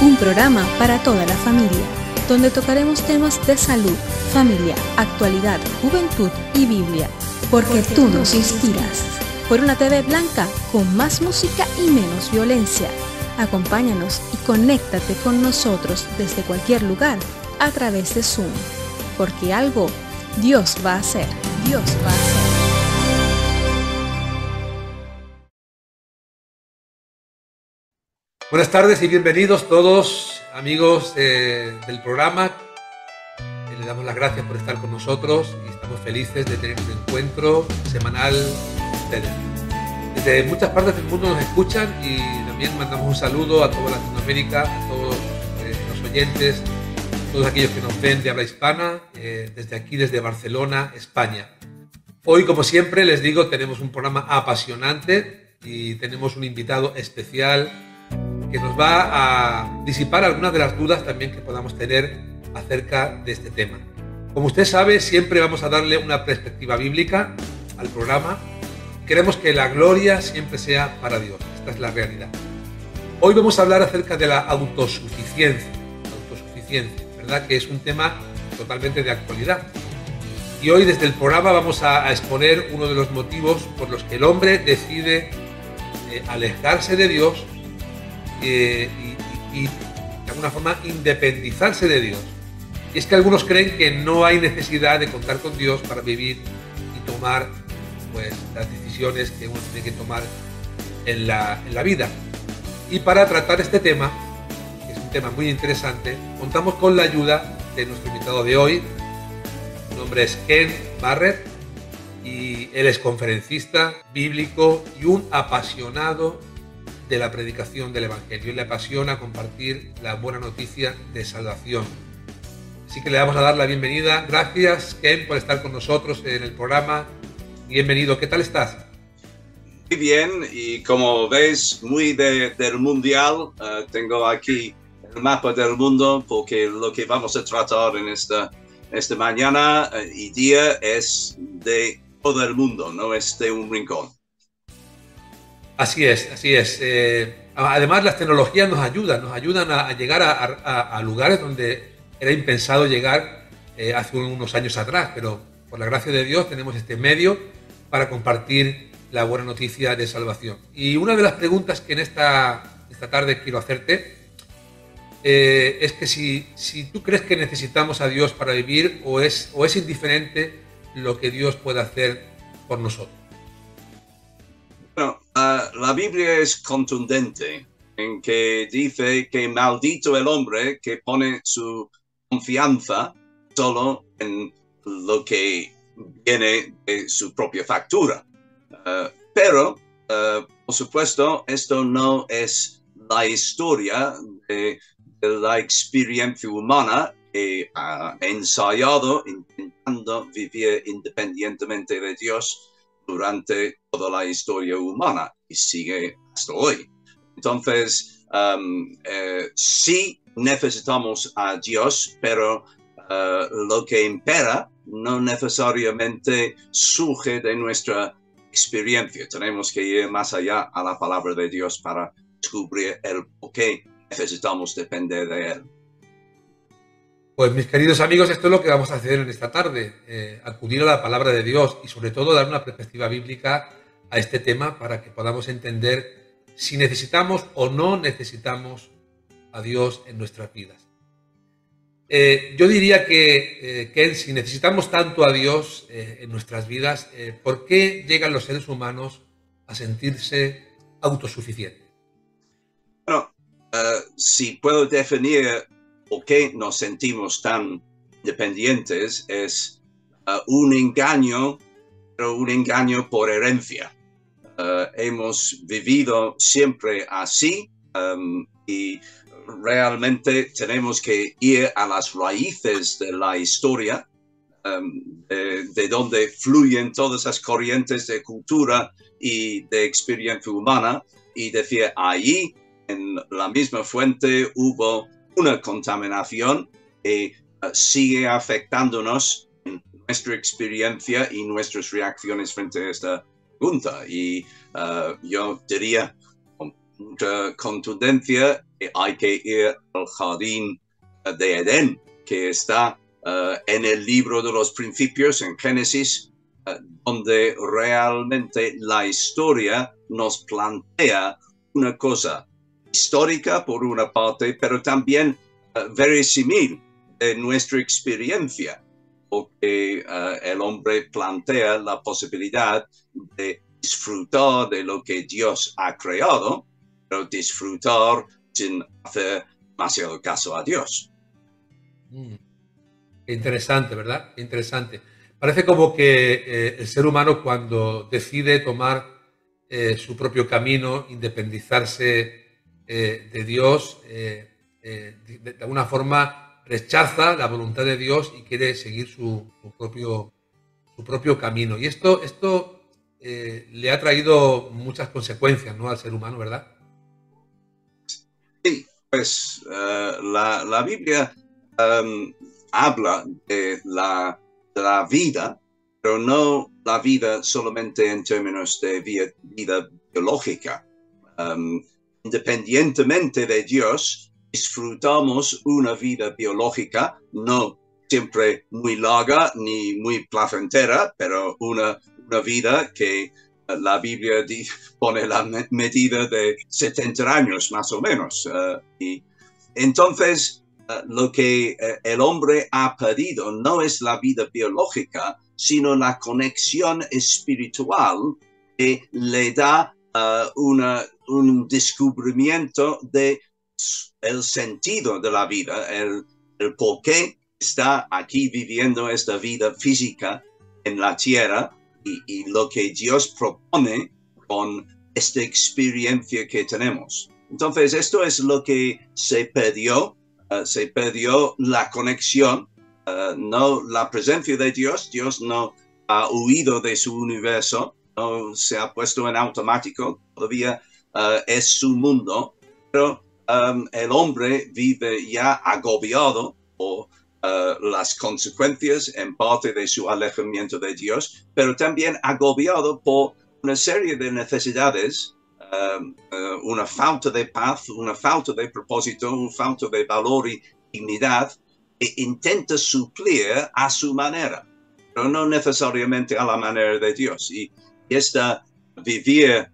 un programa para toda la familia, donde tocaremos temas de salud, familia, actualidad, juventud y Biblia, porque tú nos inspiras. Por una TV blanca con más música y menos violencia. Acompáñanos y conéctate con nosotros desde cualquier lugar a través de Zoom, porque algo Dios va a hacer, Dios va a hacer. Buenas tardes y bienvenidos todos, amigos del programa. Les damos las gracias por estar con nosotros y estamos felices de tener un encuentro semanal con ustedes. Desde muchas partes del mundo nos escuchan y también mandamos un saludo a toda Latinoamérica, a todos los oyentes, todos aquellos que nos ven de habla hispana, desde aquí, desde Barcelona, España. Hoy, como siempre, les digo, tenemos un programa apasionante y tenemos un invitado especial que nos va a disipar algunas de las dudas también que podamos tener acerca de este tema. Como usted sabe, siempre vamos a darle una perspectiva bíblica al programa. Queremos que la gloria siempre sea para Dios. Esta es la realidad. Hoy vamos a hablar acerca de la autosuficiencia. ¿Verdad? Que es un tema totalmente de actualidad. Y hoy desde el programa vamos a exponer uno de los motivos por los que el hombre decide alejarse de Dios y de alguna forma independizarse de Dios. Y es que algunos creen que no hay necesidad de contar con Dios para vivir y tomar pues las decisiones que uno tiene que tomar en la vida. Y para tratar este tema, que es un tema muy interesante, contamos con la ayuda de nuestro invitado de hoy. Su nombre es Ken Barrett y él es conferencista bíblico y un apasionado de la predicación del Evangelio. Y le apasiona compartir la buena noticia de salvación. Así que le vamos a dar la bienvenida. Gracias, Ken, por estar con nosotros en el programa. Bienvenido. ¿Qué tal estás? Muy bien, y como ves, muy del mundial. Tengo aquí el mapa del mundo, porque lo que vamos a tratar en esta mañana y día es de todo el mundo, no es de un rincón. Así es, así es. Además, las tecnologías nos ayudan a llegar a lugares donde era impensado llegar hace unos años atrás, pero por la gracia de Dios tenemos este medio para compartir la buena noticia de salvación. Y una de las preguntas que en esta tarde quiero hacerte es que si tú crees que necesitamos a Dios para vivir o es indiferente lo que Dios puede hacer por nosotros. Bueno, la Biblia es contundente en que dice que maldito el hombre que pone su confianza solo en lo que viene de su propia factura. Pero, por supuesto, esto no es la historia de la experiencia humana que ha ensayado intentando vivir independientemente de Dios durante toda la historia humana y sigue hasta hoy. Entonces, sí necesitamos a Dios, pero lo que impera no necesariamente surge de nuestra experiencia. Tenemos que ir más allá a la palabra de Dios para descubrir el por qué necesitamos depender de Él. Pues mis queridos amigos, esto es lo que vamos a hacer en esta tarde, acudir a la palabra de Dios y sobre todo dar una perspectiva bíblica a este tema para que podamos entender si necesitamos o no necesitamos a Dios en nuestras vidas. Yo diría que si necesitamos tanto a Dios en nuestras vidas, ¿por qué llegan los seres humanos a sentirse autosuficientes? Bueno, si puedo definir por qué nos sentimos tan dependientes, es un engaño, pero un engaño por herencia. Hemos vivido siempre así y realmente tenemos que ir a las raíces de la historia, de donde fluyen todas las corrientes de cultura y de experiencia humana, y decir, allí en la misma fuente hubo una contaminación que sigue afectándonos en nuestra experiencia y nuestras reacciones frente a esta pregunta. Y yo diría, mucha contundencia, hay que ir al jardín de Edén, que está en el libro de los principios, en Génesis, donde realmente la historia nos plantea una cosa histórica por una parte, pero también verosímil de nuestra experiencia, porque el hombre plantea la posibilidad de disfrutar de lo que Dios ha creado, pero disfrutar sin hacer demasiado caso a Dios. Qué interesante, ¿verdad? Qué interesante. Parece como que el ser humano, cuando decide tomar su propio camino, independizarse de Dios, de alguna forma rechaza la voluntad de Dios y quiere seguir su propio camino. Y esto le ha traído muchas consecuencias, ¿no?, al ser humano, ¿verdad? Sí, pues la Biblia habla de la vida, pero no la vida solamente en términos de vida biológica. Independientemente de Dios, disfrutamos una vida biológica, no siempre muy larga ni muy placentera, pero una vida que la Biblia pone la medida de 70 años más o menos. Y entonces, lo que el hombre ha perdido no es la vida biológica, sino la conexión espiritual que le da un descubrimiento de el sentido de la vida, el por qué está aquí viviendo esta vida física en la tierra y lo que Dios propone con esta experiencia que tenemos. Entonces, esto es lo que se perdió la conexión, no la presencia de Dios. Dios no ha huido de su universo, no se ha puesto en automático, todavía es su mundo, pero el hombre vive ya agobiado por las consecuencias en parte de su alejamiento de Dios, pero también agobiado por una serie de necesidades, una falta de paz, una falta de propósito, una falta de valor y dignidad, que intenta suplir a su manera, pero no necesariamente a la manera de Dios. Y esta vivir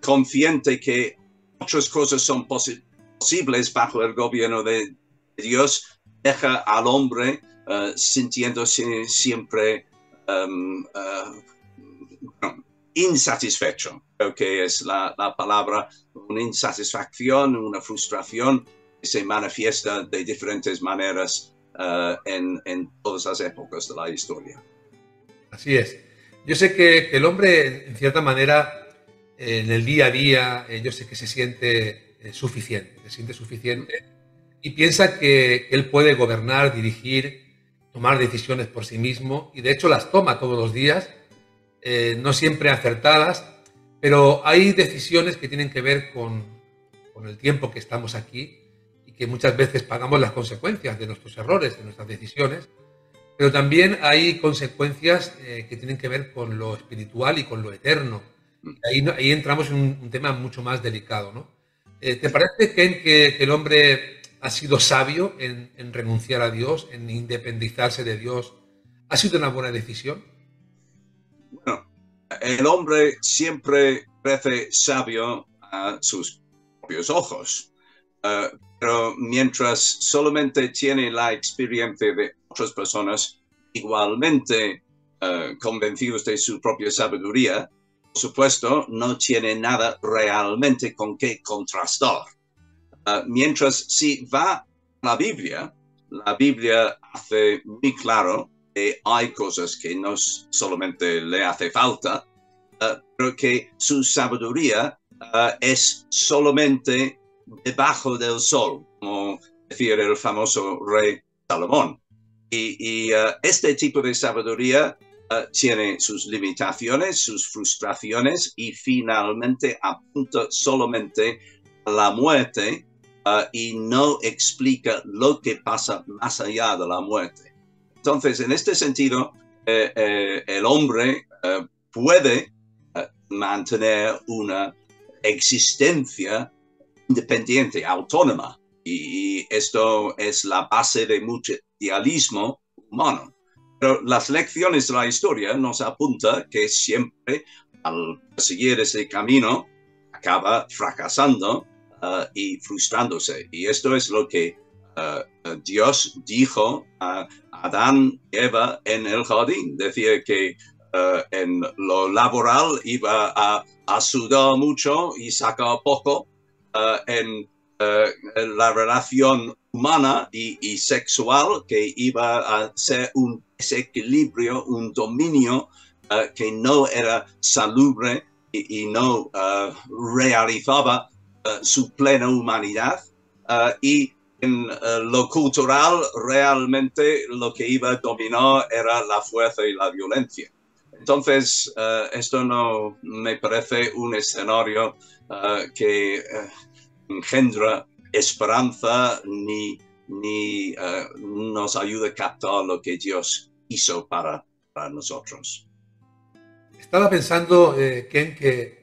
confiante que otras cosas son posibles bajo el gobierno de Dios, deja al hombre sintiéndose siempre insatisfecho. Creo que es la palabra, una insatisfacción, una frustración que se manifiesta de diferentes maneras en todas las épocas de la historia. Así es. Yo sé que el hombre, en cierta manera, en el día a día, yo sé que se siente suficiente y piensa que él puede gobernar, dirigir, tomar decisiones por sí mismo, y de hecho las toma todos los días, no siempre acertadas, pero hay decisiones que tienen que ver con el tiempo que estamos aquí y que muchas veces pagamos las consecuencias de nuestros errores, de nuestras decisiones, pero también hay consecuencias que tienen que ver con lo espiritual y con lo eterno. Ahí entramos en un tema mucho más delicado, ¿no? ¿Te parece, Ken, que el hombre ha sido sabio en renunciar a Dios, en independizarse de Dios? ¿Ha sido una buena decisión? Bueno, el hombre siempre parece sabio a sus propios ojos, pero mientras solamente tiene la experiencia de otras personas igualmente convencidos de su propia sabiduría, por supuesto, no tiene nada realmente con qué contrastar. Mientras si va a la Biblia hace muy claro que hay cosas que no solamente le hace falta, pero que su sabiduría es solamente debajo del sol, como decía el famoso rey Salomón. Y este tipo de sabiduría tiene sus limitaciones, sus frustraciones y finalmente apunta solamente a la muerte y no explica lo que pasa más allá de la muerte. Entonces, en este sentido, el hombre puede mantener una existencia independiente, autónoma. Y esto es la base de mucho idealismo humano. Pero las lecciones de la historia nos apuntan que siempre al seguir ese camino acaba fracasando y frustrándose. Y esto es lo que Dios dijo a Adán y Eva en el jardín. Decía que en lo laboral iba a sudar mucho y sacar poco. En la relación humana y sexual, que iba a ser un desequilibrio, un dominio que no era salubre y no realizaba su plena humanidad. Y en lo cultural, realmente lo que iba a dominar era la fuerza y la violencia. Entonces, esto no me parece un escenario que engendra esperanza ni nos ayuda a captar lo que Dios hizo para nosotros. Estaba pensando, Ken, que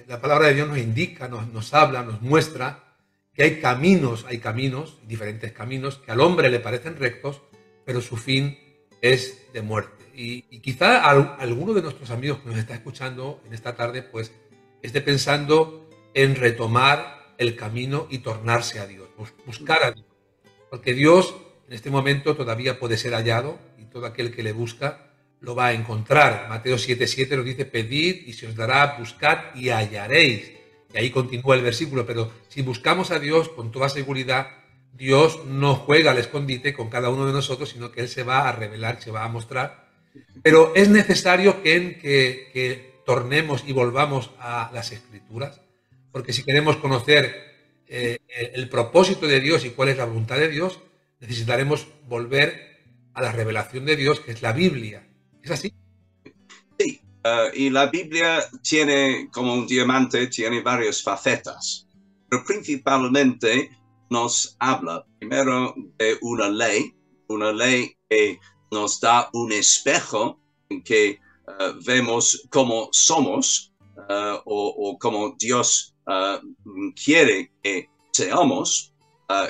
la palabra de Dios nos indica, nos habla, nos muestra que hay caminos, diferentes caminos, que al hombre le parecen rectos, pero su fin es de muerte. Y quizá alguno de nuestros amigos que nos está escuchando en esta tarde, pues esté pensando en retomar el camino y tornarse a Dios, buscar a Dios. Porque Dios en este momento todavía puede ser hallado y todo aquel que le busca lo va a encontrar. Mateo 7:7 nos dice: pedid y se os dará, buscad y hallaréis. Y ahí continúa el versículo, pero si buscamos a Dios con toda seguridad, Dios no juega al escondite con cada uno de nosotros, sino que Él se va a revelar, se va a mostrar. Pero es necesario que tornemos y volvamos a las Escrituras, porque si queremos conocer el propósito de Dios y cuál es la voluntad de Dios, necesitaremos volver a la revelación de Dios, que es la Biblia. ¿Es así? Sí, y la Biblia tiene, como un diamante, tiene varias facetas, pero principalmente nos habla primero de una ley que nos da un espejo en que vemos cómo somos o cómo Dios quiere que seamos.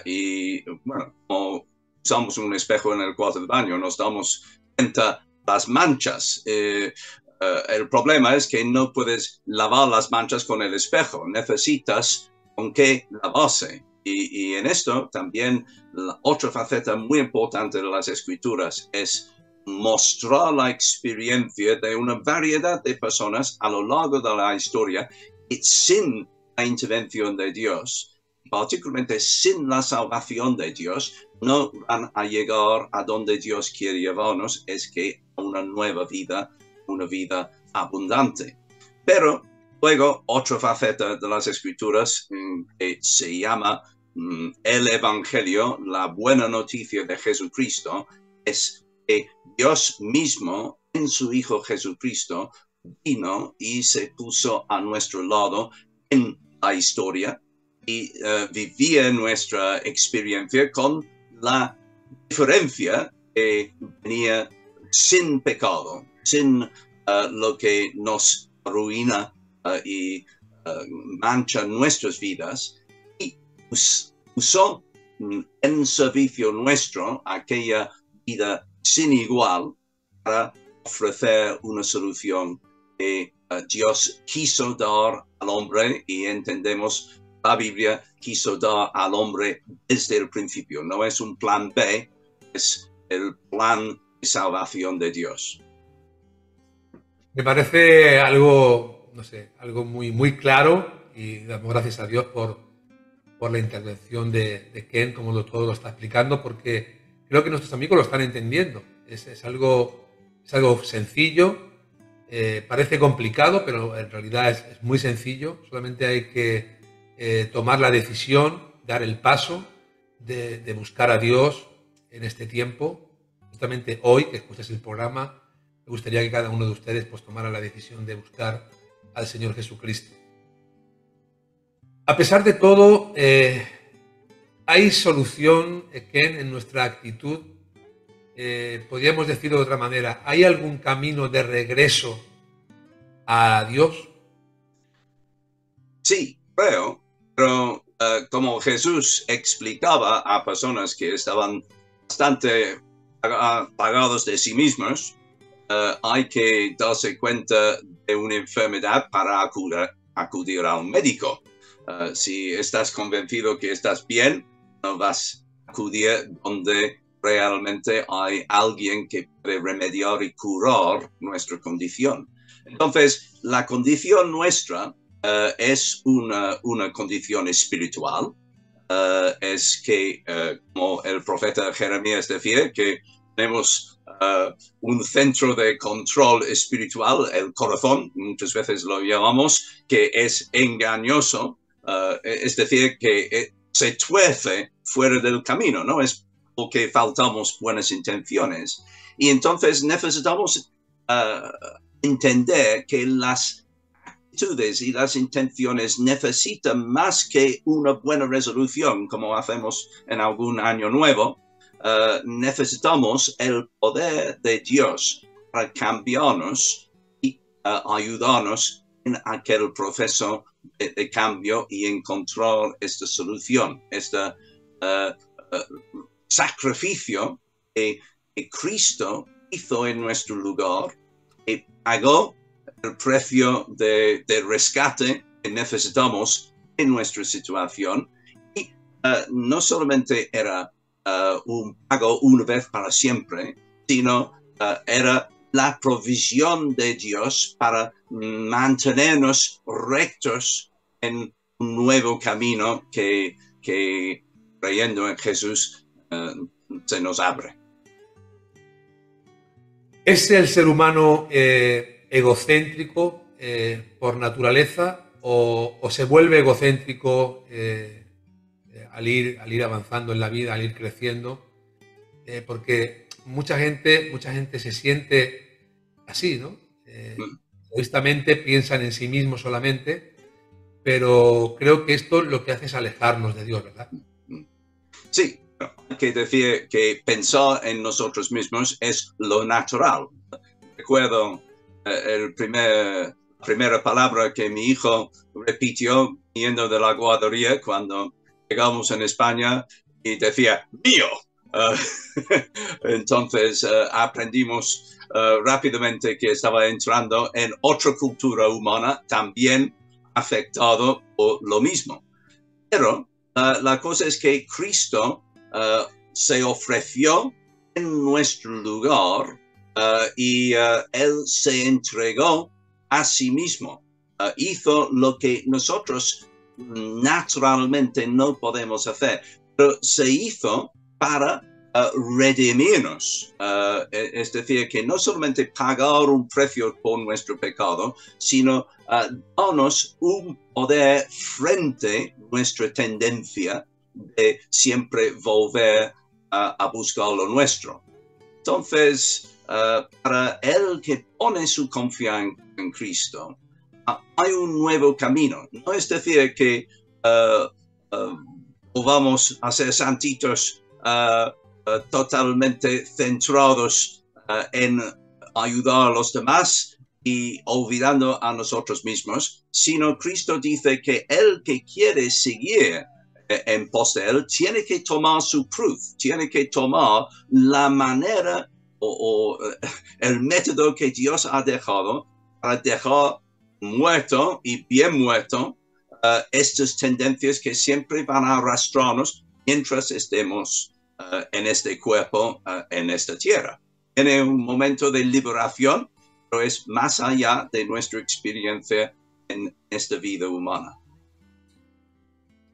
Y bueno, como usamos un espejo en el cuarto de baño, nos damos cuenta las manchas. El problema es que no puedes lavar las manchas con el espejo, necesitas con qué lavarse. Y en esto también la otra faceta muy importante de las Escrituras es mostrar la experiencia de una variedad de personas a lo largo de la historia y sin la intervención de Dios, particularmente sin la salvación de Dios, no van a llegar a donde Dios quiere llevarnos, es que a una nueva vida, una vida abundante. Pero luego, otra faceta de las Escrituras que se llama el Evangelio, la buena noticia de Jesucristo, es que Dios mismo en su Hijo Jesucristo vino y se puso a nuestro lado en la historia y vivía nuestra experiencia con la diferencia que venía sin pecado, sin lo que nos arruina y mancha nuestras vidas, y usó en servicio nuestro aquella vida sin igual para ofrecer una solución que Dios quiso dar al hombre, y entendemos la Biblia quiso dar al hombre desde el principio. No es un plan B, es el plan de salvación de Dios. Me parece algo, no sé, algo muy claro, y damos gracias a Dios por la intervención de Ken, como todo lo está explicando, porque creo que nuestros amigos lo están entendiendo. Es algo sencillo, parece complicado, pero en realidad es muy sencillo. Solamente hay que tomar la decisión, dar el paso de buscar a Dios en este tiempo. Justamente hoy, que escuchas el programa, me gustaría que cada uno de ustedes pues tomara la decisión de buscar al Señor Jesucristo. A pesar de todo, hay solución, Ken, en nuestra actitud. Podríamos decirlo de otra manera, ¿hay algún camino de regreso a Dios? Sí, creo, pero como Jesús explicaba a personas que estaban bastante pagados de sí mismos, hay que darse cuenta de una enfermedad para acudir a un médico. Si estás convencido que estás bien, no vas a acudir donde realmente hay alguien que puede remediar y curar nuestra condición. Entonces, la condición nuestra es una condición espiritual. Es que, como el profeta Jeremías decía, que tenemos un centro de control espiritual, el corazón, muchas veces lo llamamos, que es engañoso, es decir, que se tuerce fuera del camino, ¿no? Es porque faltamos buenas intenciones. Y entonces necesitamos entender que las actitudes y las intenciones necesitan más que una buena resolución, como hacemos en algún año nuevo. Necesitamos el poder de Dios para cambiarnos y ayudarnos en aquel proceso de cambio y encontrar esta solución, este sacrificio que Cristo hizo en nuestro lugar, que pagó el precio de rescate que necesitamos en nuestra situación. Y no solamente era un pago una vez para siempre, sino era la provisión de Dios para mantenernos rectos en un nuevo camino que creyendo en Jesús se nos abre. ¿Es el ser humano egocéntrico por naturaleza o se vuelve egocéntrico al ir avanzando en la vida, al ir creciendo? Porque mucha gente se siente así, ¿no? Egoístamente piensan en sí mismos solamente, pero creo que esto lo que hace es alejarnos de Dios, ¿verdad? Sí, hay que decir que pensar en nosotros mismos es lo natural. Recuerdo la primera palabra que mi hijo repitió yendo de la guardería cuando llegamos en España y decía, mío. Entonces aprendimos rápidamente que estaba entrando en otra cultura humana también afectado por lo mismo. Pero la cosa es que Cristo se ofreció en nuestro lugar y Él se entregó a sí mismo. Hizo lo que nosotros naturalmente no podemos hacer, pero se hizo para redimirnos. Es decir, que no solamente pagar un precio por nuestro pecado, sino darnos un poder frente a nuestra tendencia de siempre volver a buscar lo nuestro. Entonces, para el que pone su confianza en Cristo, hay un nuevo camino. No es decir que vamos a ser santitos totalmente centrados en ayudar a los demás y olvidando a nosotros mismos, sino Cristo dice que el que quiere seguir en pos de él tiene que tomar su cruz, tiene que tomar la manera o el método que Dios ha dejado para dejar muerto y bien muerto estas tendencias que siempre van a arrastrarnos mientras estemos en este cuerpo, en esta tierra. Tiene un momento de liberación, pero es más allá de nuestra experiencia en esta vida humana.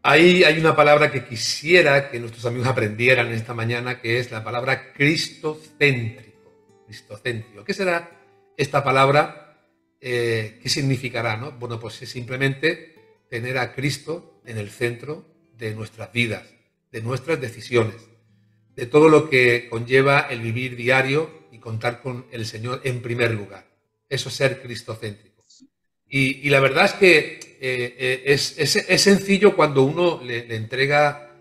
Ahí hay una palabra que quisiera que nuestros amigos aprendieran esta mañana, que es la palabra cristocéntrico. Cristocéntrico. ¿Qué será esta palabra? ¿Qué significará, no? Bueno, pues es simplemente tener a Cristo en el centro de nuestras vidas, de nuestras decisiones, de todo lo que conlleva el vivir diario y contar con el Señor en primer lugar. Eso es ser cristocéntrico. Y la verdad es que es sencillo cuando uno le entrega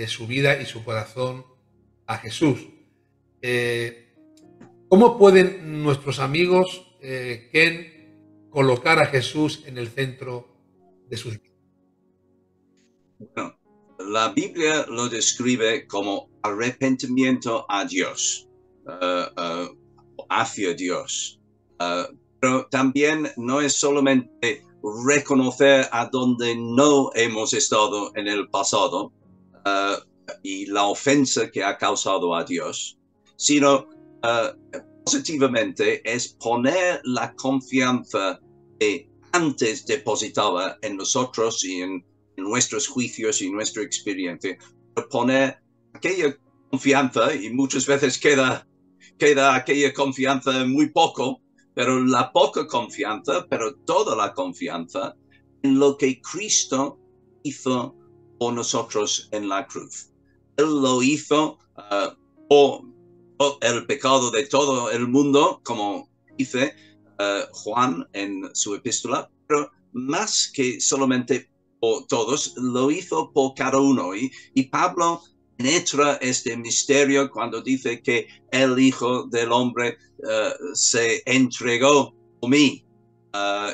su vida y su corazón a Jesús. ¿Cómo pueden nuestros amigos, Ken, colocar a Jesús en el centro de sus vidas? Bueno, la Biblia lo describe como arrepentimiento a Dios, hacia Dios. Pero también no es solamente reconocer a donde no hemos estado en el pasado y la ofensa que ha causado a Dios, sino positivamente es poner la confianza que antes depositaba en nosotros y en nuestros juicios y nuestra experiencia, poner aquella confianza, y muchas veces queda aquella confianza muy poco, pero la poca confianza, pero toda la confianza en lo que Cristo hizo por nosotros en la cruz. Él lo hizo por el pecado de todo el mundo, como dice Juan en su epístola, pero más que solamente por todos, lo hizo por cada uno. Y Pablo penetra este misterio cuando dice que el Hijo del Hombre se entregó por mí.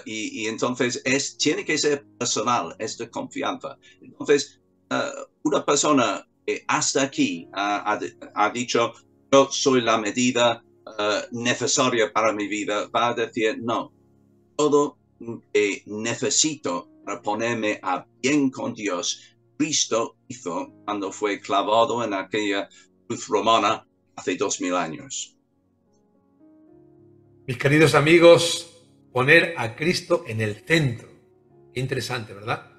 Y entonces tiene que ser personal esta confianza. Entonces, una persona que hasta aquí ha dicho, yo soy la medida necesaria para mi vida, va a decir, no, todo que necesito para ponerme a bien con Dios, Cristo hizo cuando fue clavado en aquella cruz romana hace 2000 años. Mis queridos amigos, poner a Cristo en el centro. Qué interesante, ¿verdad?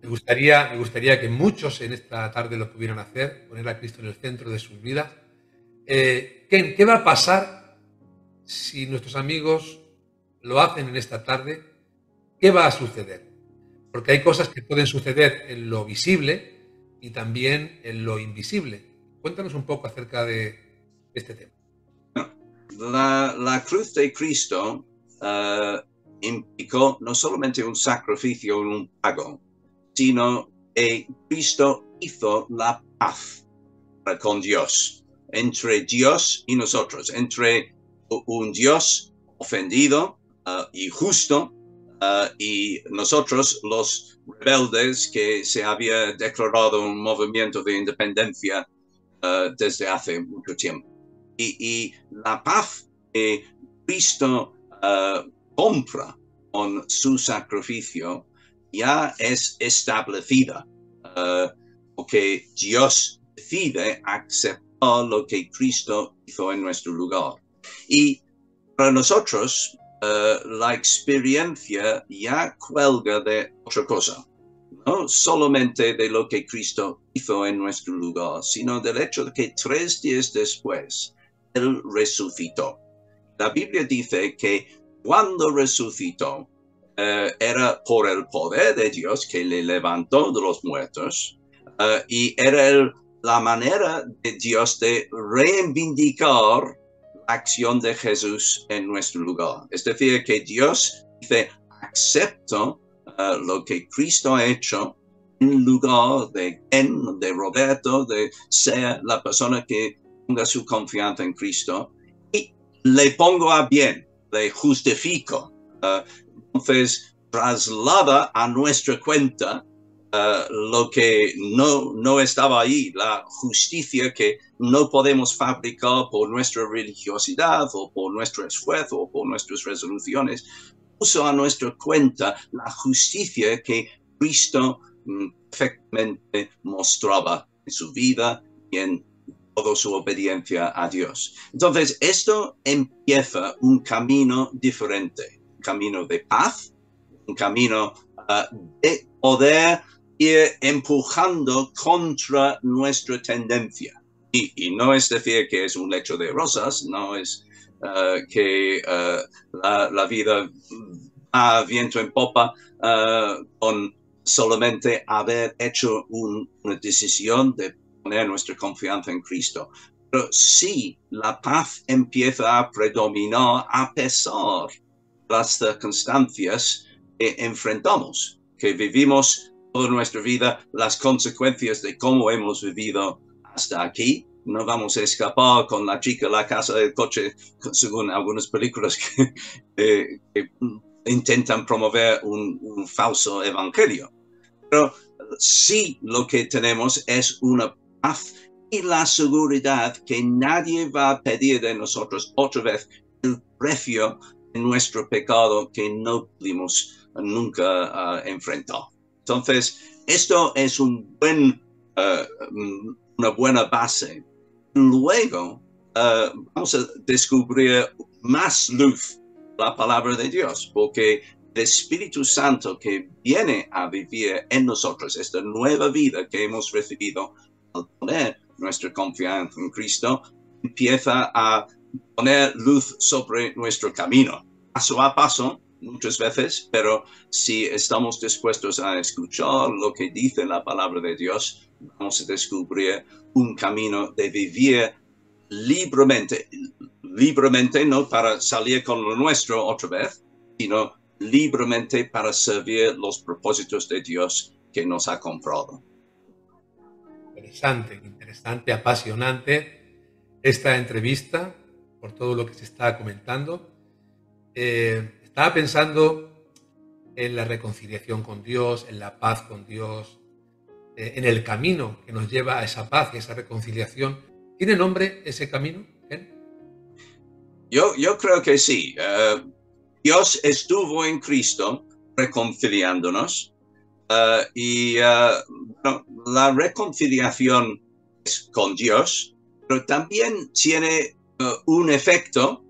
Me gustaría que muchos en esta tarde lo pudieran hacer, poner a Cristo en el centro de sus vidas. ¿Qué va a pasar si nuestros amigos lo hacen en esta tarde? ¿Qué va a suceder? Porque hay cosas que pueden suceder en lo visible y también en lo invisible. Cuéntanos un poco acerca de este tema. La cruz de Cristo implicó no solamente un sacrificio, un pago, sino que Cristo hizo la paz con Dios, entre Dios y nosotros, entre un Dios ofendido y justo, y nosotros los rebeldes que se había declarado un movimiento de independencia desde hace mucho tiempo. Y la paz que Cristo compra con su sacrificio ya es establecida, porque Dios decide aceptar lo que Cristo hizo en nuestro lugar. Y para nosotros, la experiencia ya cuelga de otra cosa, no solamente de lo que Cristo hizo en nuestro lugar, sino del hecho de que 3 días después, Él resucitó. La Biblia dice que cuando resucitó, era por el poder de Dios que le levantó de los muertos, y era la manera de Dios de reivindicar la acción de Jesús en nuestro lugar. Es decir, que Dios dice, acepto lo que Cristo ha hecho en lugar de Ken, de Roberto, de ser la persona que ponga su confianza en Cristo, y le pongo a bien, le justifico. Entonces, traslada a nuestra cuenta lo que no estaba ahí, la justicia que no podemos fabricar por nuestra religiosidad o por nuestro esfuerzo o por nuestras resoluciones. Puso a nuestra cuenta la justicia que Cristo perfectamente mostraba en su vida y en toda su obediencia a Dios. Entonces, esto empieza un camino diferente, un camino de paz, un camino de poder ir empujando contra nuestra tendencia. Y no es decir que es un lecho de rosas, no es que la vida va a viento en popa con solamente haber hecho una decisión de poner nuestra confianza en Cristo. Pero sí, la paz empieza a predominar a pesar de las circunstancias que enfrentamos, que vivimos toda nuestra vida, las consecuencias de cómo hemos vivido hasta aquí. No vamos a escapar con la chica, la casa, el coche, según algunas películas que intentan promover un falso evangelio. Pero sí lo que tenemos es una paz y la seguridad que nadie va a pedir de nosotros otra vez el precio de nuestro pecado que no pudimos nunca enfrentar. Entonces, esto es una buena base. Luego, vamos a descubrir más luz, la palabra de Dios, porque el Espíritu Santo que viene a vivir en nosotros, esta nueva vida que hemos recibido al poner nuestra confianza en Cristo, empieza a poner luz sobre nuestro camino, paso a paso, muchas veces, pero si estamos dispuestos a escuchar lo que dice la palabra de Dios, vamos a descubrir un camino de vivir libremente, no para salir con lo nuestro otra vez, sino libremente para servir los propósitos de Dios que nos ha comprado. Interesante, apasionante esta entrevista por todo lo que se está comentando. Estaba pensando en la reconciliación con Dios, en la paz con Dios, en el camino que nos lleva a esa paz y esa reconciliación. ¿Tiene nombre ese camino, Ken? Yo creo que sí. Dios estuvo en Cristo reconciliándonos la reconciliación es con Dios, pero también tiene un efecto,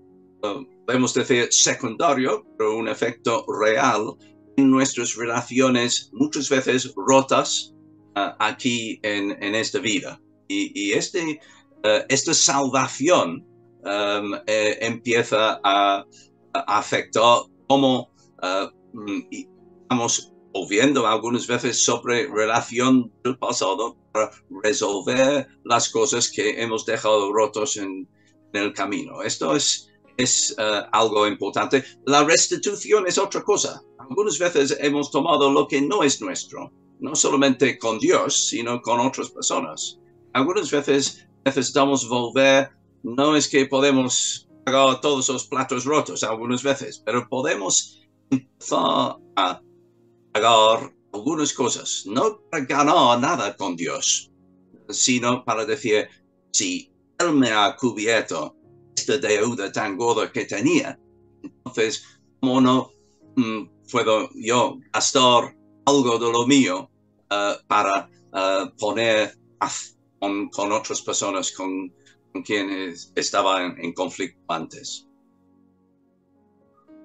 podemos decir secundario, pero un efecto real en nuestras relaciones muchas veces rotas aquí en esta vida. Y esta salvación empieza a afectar cómo estamos volviendo algunas veces sobre relación del pasado para resolver las cosas que hemos dejado rotos en el camino. Esto es algo importante. La restitución es otra cosa. Algunas veces hemos tomado lo que no es nuestro, no solamente con Dios, sino con otras personas. Algunas veces necesitamos volver, no es que podemos pagar todos los platos rotos algunas veces, pero podemos empezar a pagar algunas cosas, no para ganar nada con Dios, sino para decir, si Él me ha cubierto esta deuda tan gorda que tenía, entonces, ¿cómo no puedo yo gastar algo de lo mío para poner paz con otras personas con quienes estaba en conflicto antes?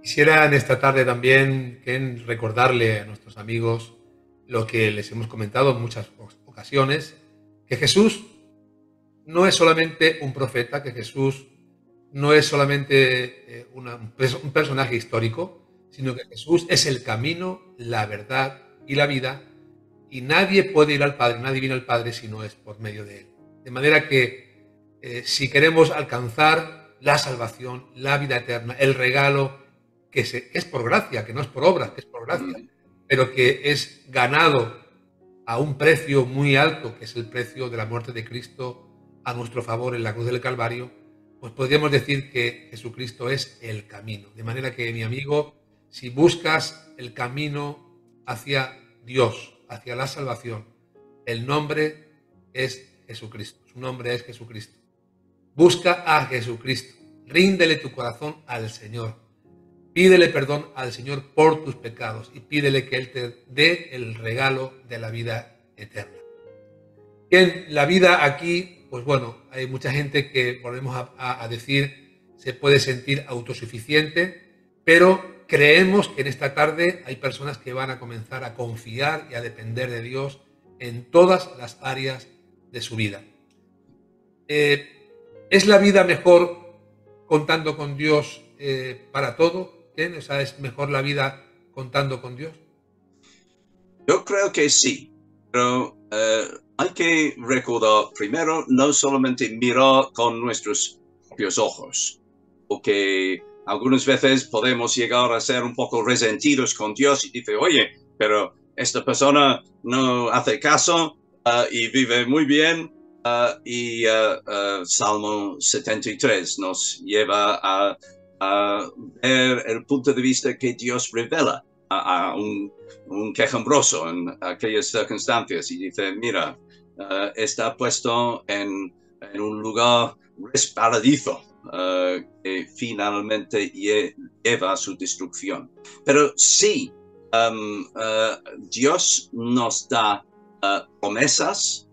Quisiera en esta tarde también, Ken, recordarle a nuestros amigos lo que les hemos comentado en muchas ocasiones, que Jesús no es solamente un profeta, que Jesús no es solamente un personaje histórico, sino que Jesús es el camino, la verdad y la vida, y nadie puede ir al Padre, nadie viene al Padre si no es por medio de Él. De manera que si queremos alcanzar la salvación, la vida eterna, el regalo que es por gracia, que no es por obra, que es por gracia, pero que es ganado a un precio muy alto, que es el precio de la muerte de Cristo a nuestro favor en la cruz del Calvario, pues podríamos decir que Jesucristo es el camino. De manera que, mi amigo, si buscas el camino hacia Dios, hacia la salvación, el nombre es Jesucristo, su nombre es Jesucristo. Busca a Jesucristo, ríndele tu corazón al Señor. Pídele perdón al Señor por tus pecados y pídele que Él te dé el regalo de la vida eterna. En la vida aquí, pues bueno, hay mucha gente que, volvemos a decir, se puede sentir autosuficiente, pero creemos que en esta tarde hay personas que van a comenzar a confiar y a depender de Dios en todas las áreas de su vida. ¿Es la vida mejor contando con Dios para todo? O sea, ¿es mejor la vida contando con Dios? Yo creo que sí, pero hay que recordar primero no solamente mirar con nuestros propios ojos, porque algunas veces podemos llegar a ser un poco resentidos con Dios y decir, oye, pero esta persona no hace caso y vive muy bien, y Salmo 73 nos lleva a ver el punto de vista que Dios revela a un quejumbroso en aquellas circunstancias y dice, mira, está puesto en un lugar resbaladizo que finalmente lleva a su destrucción. Pero sí, Dios nos da promesas,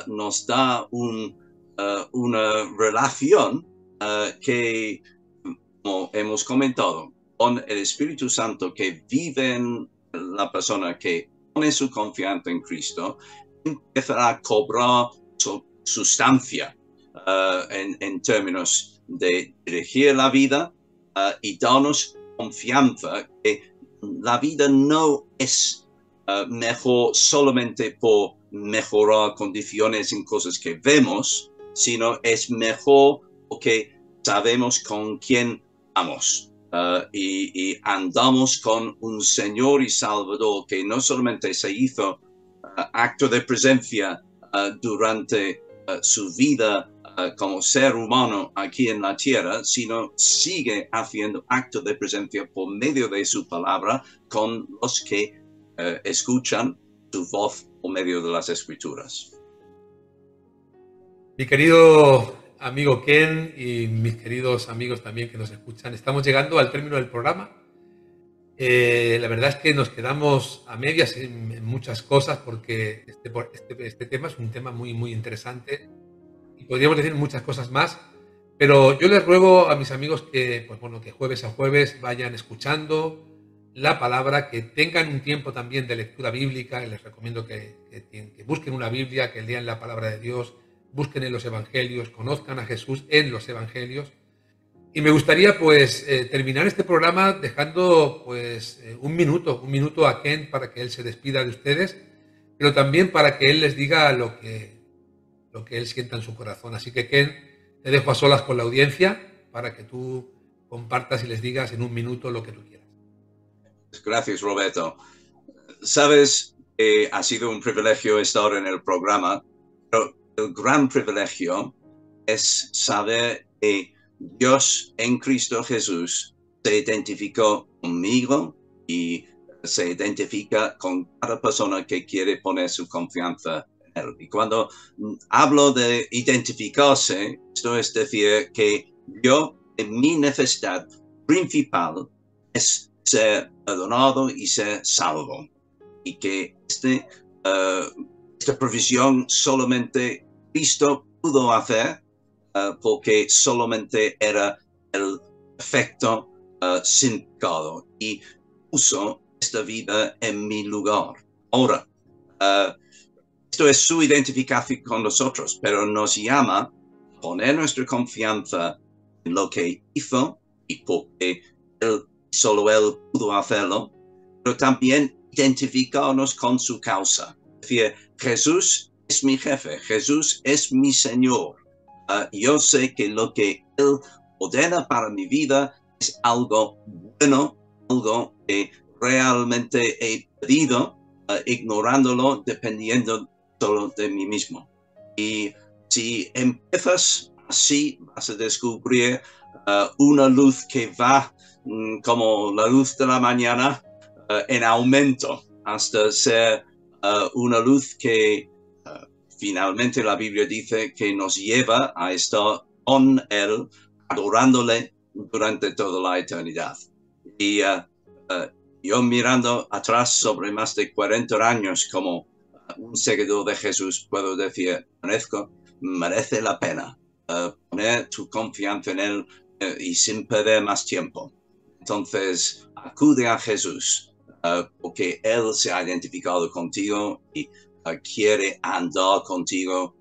nos da una relación que, como hemos comentado, con el Espíritu Santo que vive en la persona que pone su confianza en Cristo, empezará a cobrar sustancia en términos de dirigir la vida y darnos confianza que la vida no es mejor solamente por mejorar condiciones en cosas que vemos, sino es mejor porque sabemos con quién vamos y andamos con un Señor y Salvador que no solamente se hizo acto de presencia durante su vida como ser humano aquí en la tierra, sino sigue haciendo acto de presencia por medio de su palabra con los que escuchan su voz por medio de las Escrituras. Mi querido amigo Ken y mis queridos amigos también que nos escuchan, estamos llegando al término del programa. La verdad es que nos quedamos a medias en muchas cosas porque este tema es un tema muy, muy interesante y podríamos decir muchas cosas más, pero yo les ruego a mis amigos que, pues bueno, que jueves a jueves vayan escuchando la palabra, que tengan un tiempo también de lectura bíblica. Les recomiendo que busquen una Biblia, que lean la palabra de Dios, busquen en los evangelios, conozcan a Jesús en los evangelios. Y me gustaría pues terminar este programa dejando pues un minuto a Ken para que él se despida de ustedes, pero también para que él les diga lo que él sienta en su corazón. Así que Ken, te dejo a solas con la audiencia para que tú compartas y les digas en un minuto lo que tú quieras. Gracias, Roberto. Sabes, ha sido un privilegio estar en el programa, pero el gran privilegio es saber que Dios en Cristo Jesús se identificó conmigo y se identifica con cada persona que quiere poner su confianza en Él. Y cuando hablo de identificarse, esto es decir que yo, en mi necesidad principal, es ser perdonado y ser salvo. Y que esta provisión solamente Cristo pudo hacer porque solamente era el perfecto sin pecado y puso esta vida en mi lugar. Ahora, esto es su identificación con nosotros, pero nos llama a poner nuestra confianza en lo que hizo y porque solo Él pudo hacerlo, pero también identificarnos con su causa. Es decir, Jesús es mi jefe, Jesús es mi Señor. Yo sé que lo que Él ordena para mi vida es algo bueno, algo que realmente he pedido, ignorándolo, dependiendo solo de mí mismo. Y si empiezas así, vas a descubrir una luz que va como la luz de la mañana en aumento hasta ser una luz que finalmente la Biblia dice que nos lleva a estar con Él, adorándole durante toda la eternidad. Y yo mirando atrás sobre más de 40 años como un seguidor de Jesús, puedo decir, merece la pena poner tu confianza en Él y sin perder más tiempo. Entonces, acude a Jesús porque Él se ha identificado contigo y quiere andar contigo,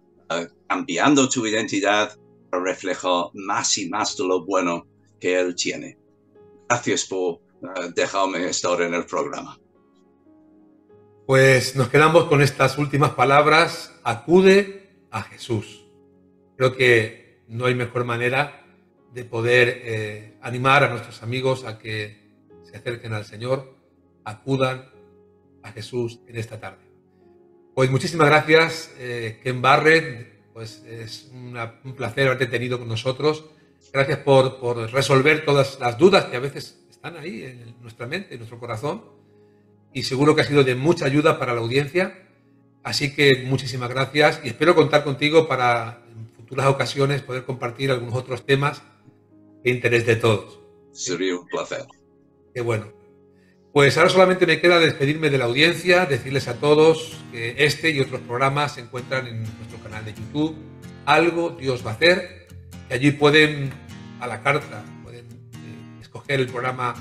cambiando tu identidad para reflejar más y más de lo bueno que Él tiene. Gracias por dejarme estar en el programa. Pues nos quedamos con estas últimas palabras: acude a Jesús. Creo que no hay mejor manera de poder animar a nuestros amigos a que se acerquen al Señor, acudan a Jesús en esta tarde. Pues muchísimas gracias, Ken Barrett. Pues es un placer haberte tenido con nosotros. Gracias por resolver todas las dudas que a veces están ahí en nuestra mente, en nuestro corazón. y seguro que ha sido de mucha ayuda para la audiencia. Así que muchísimas gracias y espero contar contigo para en futuras ocasiones poder compartir algunos otros temas de interés de todos. Sería un placer. Qué bueno. Pues ahora solamente me queda despedirme de la audiencia, decirles a todos que este y otros programas se encuentran en nuestro canal de YouTube, Algo Dios va a hacer, y allí pueden, a la carta, pueden escoger el programa,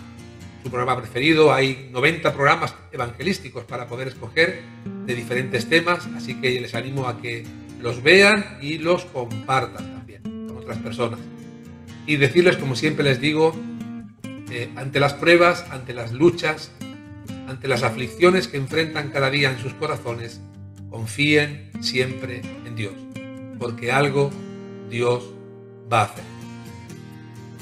su programa preferido. Hay 90 programas evangelísticos para poder escoger de diferentes temas, así que les animo a que los vean y los compartan también con otras personas. Y decirles, como siempre les digo, ante las pruebas, ante las luchas, ante las aflicciones que enfrentan cada día en sus corazones, confíen siempre en Dios, porque algo Dios va a hacer.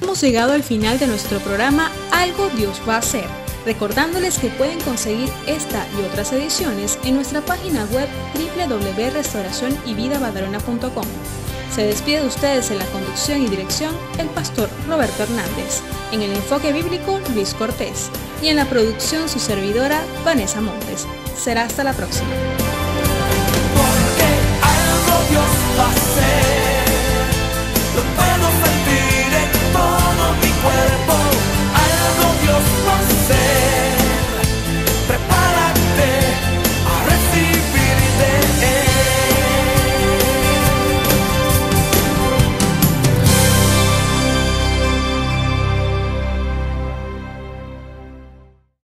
Hemos llegado al final de nuestro programa Algo Dios va a hacer, recordándoles que pueden conseguir esta y otras ediciones en nuestra página web www.restauracionyvidabadalona.com. Se despide de ustedes en la conducción y dirección el pastor Roberto Hernández, en el enfoque bíblico Luis Cortés y en la producción su servidora Vanessa Montes. Será hasta la próxima. Porque algo Dios va a hacer, lo puedo sentir.